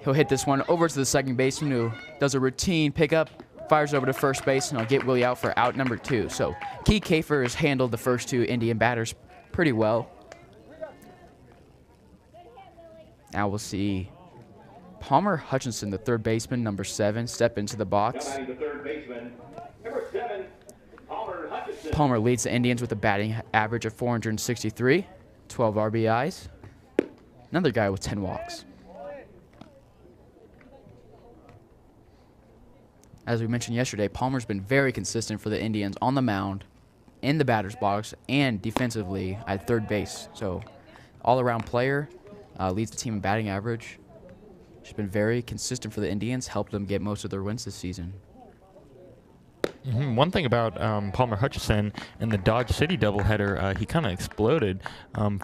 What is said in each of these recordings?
He'll hit this one over to the second baseman who does a routine pickup, fires over to first base, and he'll get Willie out for out number 2. So Key Kafer has handled the first 2 Indian batters pretty well. Now we'll see Palmer Hutchinson, the third baseman, number 7, step into the box. Palmer leads the Indians with a batting average of 463, 12 RBIs. Another guy with 10 walks. As we mentioned yesterday, Palmer's been very consistent for the Indians on the mound, in the batter's box, and defensively at third base. So all-around player, leads the team in batting average. She's been very consistent for the Indians, helped them get most of their wins this season. One thing about Palmer Hutchinson in the Dodge City doubleheader, he kind of exploded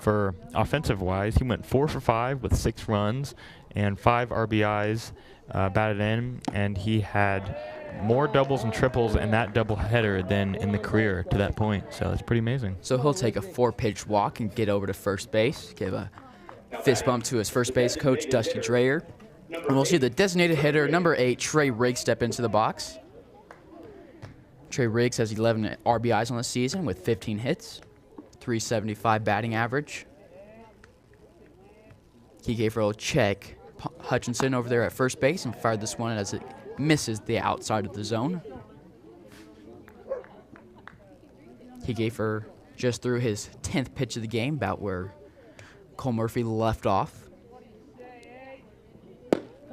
for offensive-wise. He went 4 for 5 with 6 runs and 5 RBIs batted in, and he had more doubles and triples in that doubleheader than in the career to that point. So that's pretty amazing. So he'll take a 4-pitch walk and get over to first base, give a fist bump to his first base coach, Dusty Dreyer. And we'll see the designated hitter, number 8, Trey Riggs, step into the box. Trey Riggs has 11 RBIs on the season with 15 hits, 375 batting average. He gave her a check Hutchinson over there at first base and fired this one as it misses the outside of the zone. He gave her just through his 10th pitch of the game, about where Cole Murphy left off.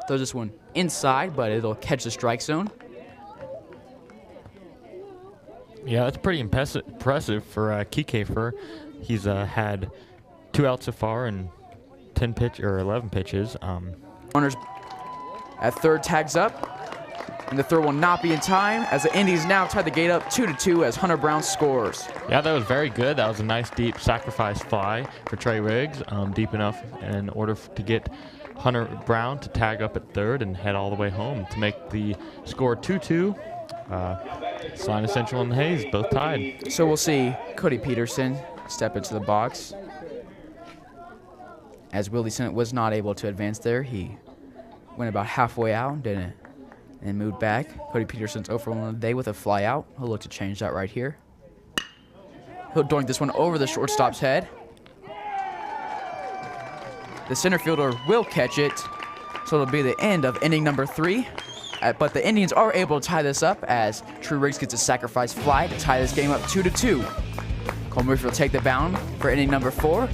Throws this one inside, but it'll catch the strike zone. Yeah, that's pretty impressive for Kiekefer. He's had 2 outs so far and 11 pitches. Runners at third tags up, and the throw will not be in time as the Indians now tie the gate up 2-2 as Hunter Brown scores. Yeah, that was very good. That was a nice deep sacrifice fly for Trey Riggs, deep enough in order to get Hunter Brown to tag up at third and head all the way home to make the score 2-2. Salina Central and Hayes both tied. So we'll see Cody Peterson step into the box. As Willie Sennett was not able to advance there, he went about halfway out and didn't, and moved back. Cody Peterson's 0 for 1 on the day with a fly out. He'll look to change that right here. He'll doink this one over the shortstop's head. The center fielder will catch it, so it'll be the end of inning number 3. But the Indians are able to tie this up as Trey Riggs gets a sacrifice fly to tie this game up 2-2. Cole Murphy will take the bound for inning number 4,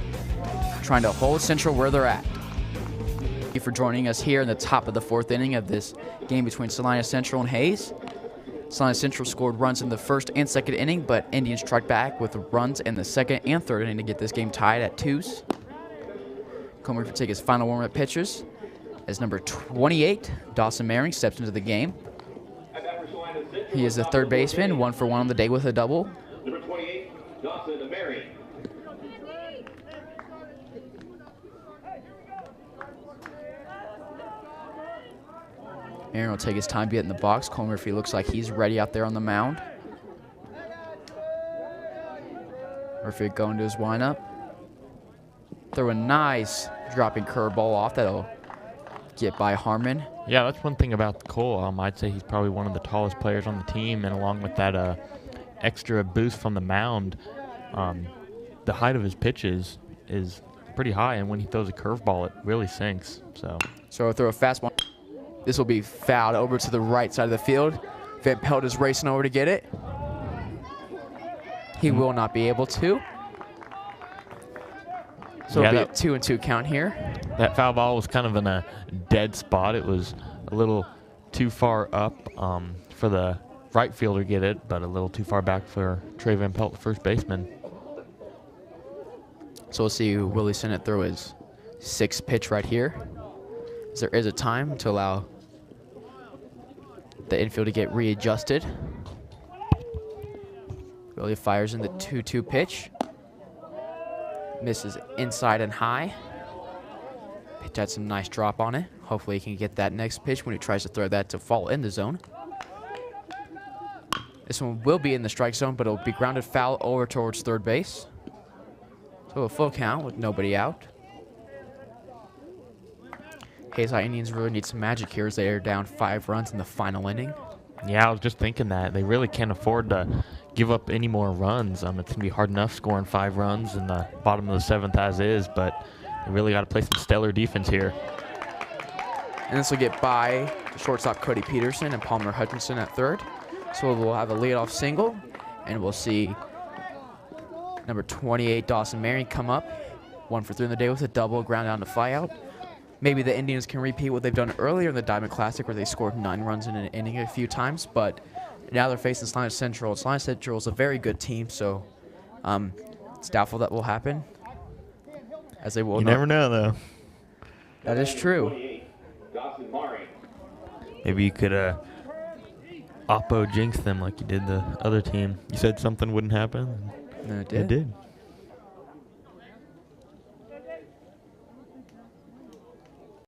trying to hold Central where they're at. Thank you for joining us here in the top of the 4th inning of this game between Salina Central and Hayes. Salina Central scored runs in the 1st and 2nd inning, but Indians struck back with runs in the 2nd and 3rd inning to get this game tied at 2s. Cole Murphy will take his final warm-up pitches as number 28, Dawson Maring, steps into the game. He is the third baseman, 1 for 1 on the day with a double. Number 28, Dawson Maring. Aaron will take his time to get in the box. Cole Murphy looks like he's ready out there on the mound. Murphy going to his windup. Throw a nice dropping curveball off that'll get by Harmon. Yeah, that's one thing about Cole. I'd say he's probably one of the tallest players on the team, and along with that extra boost from the mound, the height of his pitches is pretty high, and when he throws a curveball, it really sinks. So he'll throw a fastball. This will be fouled over to the right side of the field. Van Pelt is racing over to get it. He will not be able to. So it'll be a 2-2 count here. That foul ball was kind of in a dead spot. It was a little too far up for the right fielder to get it, but a little too far back for Trey Van Pelt, the first baseman. So we'll see Willie Sennett throw his 6th pitch right here. As there is a time to allow the infield to get readjusted. Willie fires in the 2-2 pitch. Misses inside and high. Pitch had some nice drop on it. Hopefully he can get that next pitch when he tries to throw that to fall in the zone. This one will be in the strike zone, but it'll be grounded foul over towards third base. So a full count with nobody out. Hays High Indians really need some magic here as they are down 5 runs in the final inning. Yeah, I was just thinking that. They really can't afford to give up any more runs. It's going to be hard enough scoring 5 runs in the bottom of the 7th as is, but they really got to play some stellar defense here. And this will get by shortstop Cody Peterson and Palmer Hutchinson at third. So we'll have a leadoff single, and we'll see number 28 Dawson Marion come up. 1 for 3 in the day with a double, ground down to fly out. Maybe the Indians can repeat what they've done earlier in the Diamond Classic where they scored 9 runs in an inning a few times, but now they're facing Salina Central. Salina Central is a very good team, so it's doubtful that will happen. As they will You never know, though. That is true. 28, Dawson Murray. Maybe you could oppo jinx them like you did the other team. You said something wouldn't happen. And it It did. did.